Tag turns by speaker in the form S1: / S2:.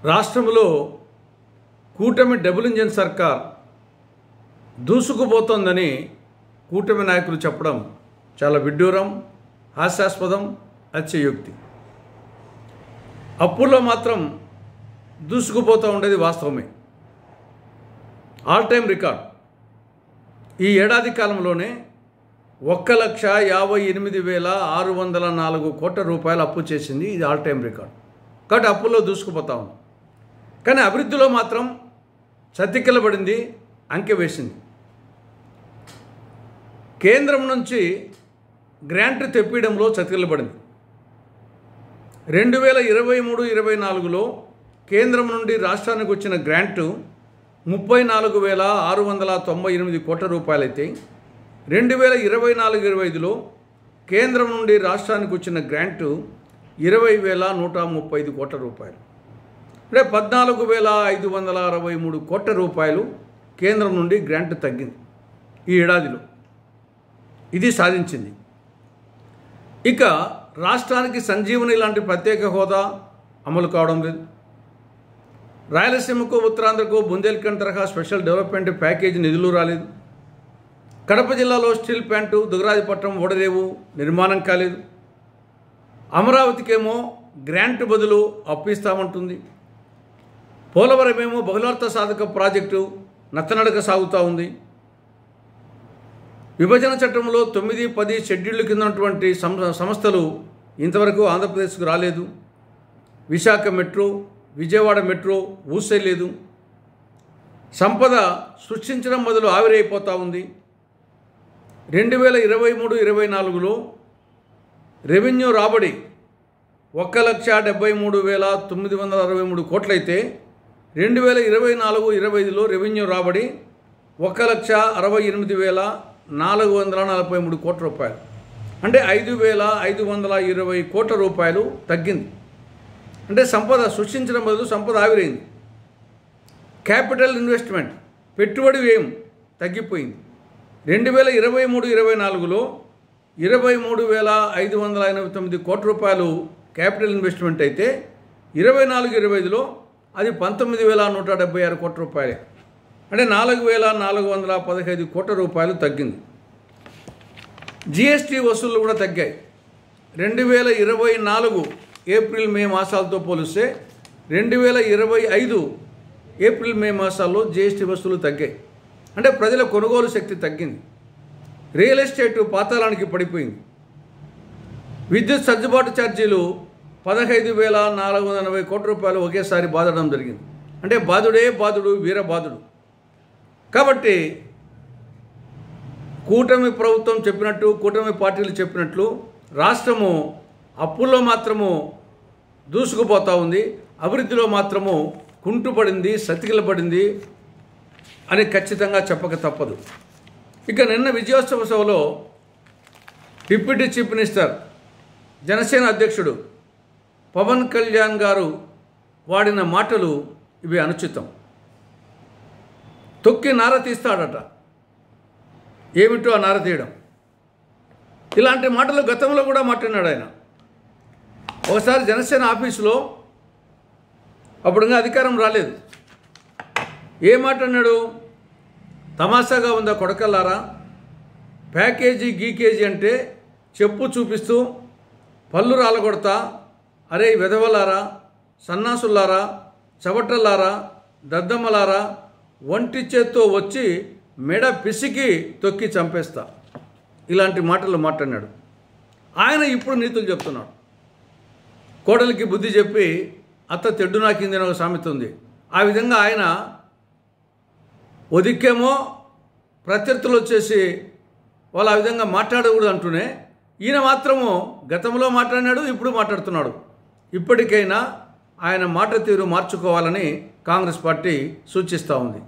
S1: రాష్ట్రంలో కూటమి double engine సర్కార్ దూసుకుపోతోందని కూటమి నాయకులు చెప్పడం చాలా విడ్డూరం, హాస్యాస్పదం, అతిశయోక్తి. అప్పుల్లో మాత్రం దూసుకుపోతూ ఉండేది వాస్తవమే. All time record. ఈ ఏడాది కాలంలోనే 1,58,604 కోట్ల రూపాయలు అప్పు చేసింది. ఇది ఆల్ టైమ్ రికార్డ్. కాబట్టి అప్పుల్లో దూసుకుపోతా ఉంది. కానీ అభివృద్ధిలో మాత్రం చతికిలబడింది, అంకె వేసింది. కేంద్రం నుంచి గ్రాంట్ తెప్పియడంలో చతికిలబడింది. 2023-24లో కేంద్రం నుండి రాష్ట్రానికి వచ్చిన గ్రాంటు 34,698 కోట్ల రూపాయలైతే 2024-25లో కేంద్రం నుండి రాష్ట్రానికి వచ్చిన గ్రాంటు 20,135 కోట్ల రూపాయలు. అంటే 14,563 కోట్ల రూపాయలు కేంద్రం నుండి గ్రాంట్ తగ్గింది ఈ ఏడాదిలో. ఇది సాధించింది. ఇక రాష్ట్రానికి సంజీవని లాంటి ప్రత్యేక హోదా అమలు కావడం లేదు. రాయలసీమకు, ఉత్తరాంధ్రకు బుందేల్ఖండ్ తరహా స్పెషల్ డెవలప్మెంట్ ప్యాకేజీ నిధులు రాలేదు. కడప జిల్లాలో స్టీల్ ప్లాంటు, దుగరాజపట్నం ఓడరేవు నిర్మాణం కాలేదు. అమరావతికేమో గ్రాంట్ బదులు అప్పిస్తామంటుంది. పోలవరమేమో బహుళార్థ సాధక ప్రాజెక్టు నత్తనడక సాగుతూ ఉంది. విభజన చట్టంలో 9-10 షెడ్యూళ్ల కింద ఉన్నటువంటి సంస్థలు ఇంతవరకు ఆంధ్రప్రదేశ్కు రాలేదు. విశాఖ మెట్రో, విజయవాడ మెట్రో ఊసేలేదు. సంపద సృష్టించడం బదులు ఆవిరైపోతూ ఉంది. 2023-24లో రెవెన్యూ రాబడి 1,73,963 కోట్లయితే 2024-25లో రెవెన్యూ రాబడి 1,68,443 కోట్ల రూపాయలు. అంటే 5,520 కోట్ల రూపాయలు తగ్గింది. అంటే సంపద సృష్టించడం బదులు సంపద ఆవిరైంది. క్యాపిటల్ ఇన్వెస్ట్మెంట్, పెట్టుబడి వ్యయం తగ్గిపోయింది. 2023-24లో 23,589 కోట్ల రూపాయలు క్యాపిటల్ ఇన్వెస్ట్మెంట్ అయితే 24-25లో అది 19,176 కోట్ల రూపాయలే. అంటే 4,415 కోట్ల రూపాయలు తగ్గింది. జిఎస్టీ వసూళ్లు కూడా తగ్గాయి. 2024 ఏప్రిల్-మే మాసాలతో పోలిస్తే 2025 ఏప్రిల్-మే మాసాల్లో జిఎస్టీ వసూళ్లు తగ్గాయి. అంటే ప్రజల కొనుగోలు శక్తి తగ్గింది. రియల్ ఎస్టేటు పాతాళానికి పడిపోయింది. విద్యుత్ సర్దుబాటు ఛార్జీలు 15,440 కోట్ల రూపాయలు ఒకేసారి బాధడం జరిగింది. అంటే బాధుడే బాధుడు, వీరబాధుడు. కాబట్టి కూటమి ప్రభుత్వం చెప్పినట్టు, కూటమి పార్టీలు చెప్పినట్లు రాష్ట్రము అప్పుల్లో మాత్రము దూసుకుపోతూ ఉంది, అభివృద్ధిలో మాత్రము కుంటుపడింది, సతికిలబడింది అని ఖచ్చితంగా చెప్పక తప్పదు. ఇక నిన్న విజయోత్సవ సభలో డిప్యూటీ చీఫ్ మినిస్టర్, జనసేన అధ్యక్షుడు పవన్ కళ్యాణ్ గారు వాడిన మాటలు ఇవి అనుచితం. తొక్కి నార తీస్తాడట. ఏమిటో ఆ నార తీయడం? ఇలాంటి మాటలు గతంలో కూడా మాట్లాడినాడు ఆయన. ఒకసారి జనసేన ఆఫీసులో, అప్పుడు ఇంకా అధికారం రాలేదు, ఏ మాట అన్నాడు? తమాషాగా ఉందా కొడకల్లారా, ప్యాకేజీ గీకేజీ అంటే చెప్పు చూపిస్తూ పళ్ళు రాలగొడతా, అరే వెధవలారా, సన్నాసులారా, చవటల్లారా, దద్దమ్మలారా, ఒంటి చేత్తో వచ్చి మెడ పిసికి తొక్కి చంపేస్తా, ఇలాంటి మాటలు మాట్లాడినాడు. ఆయన ఇప్పుడు నీతులు చెప్తున్నాడు. కోడలికి బుద్ధి చెప్పి అత్త తెడ్డు నాకింది అని ఒక సామెత ఉంది. ఆ విధంగా ఆయన ఒదిక్కేమో ప్రత్యర్థులు వచ్చేసి వాళ్ళు ఆ విధంగా మాట్లాడకూడదు అంటూనే ఈయన మాత్రము గతంలో మాట్లాడినాడు, ఇప్పుడు మాట్లాడుతున్నాడు. ఇప్పటికైనా ఆయన మాట తీరు మార్చుకోవాలని కాంగ్రెస్ పార్టీ సూచిస్తూ ఉంది.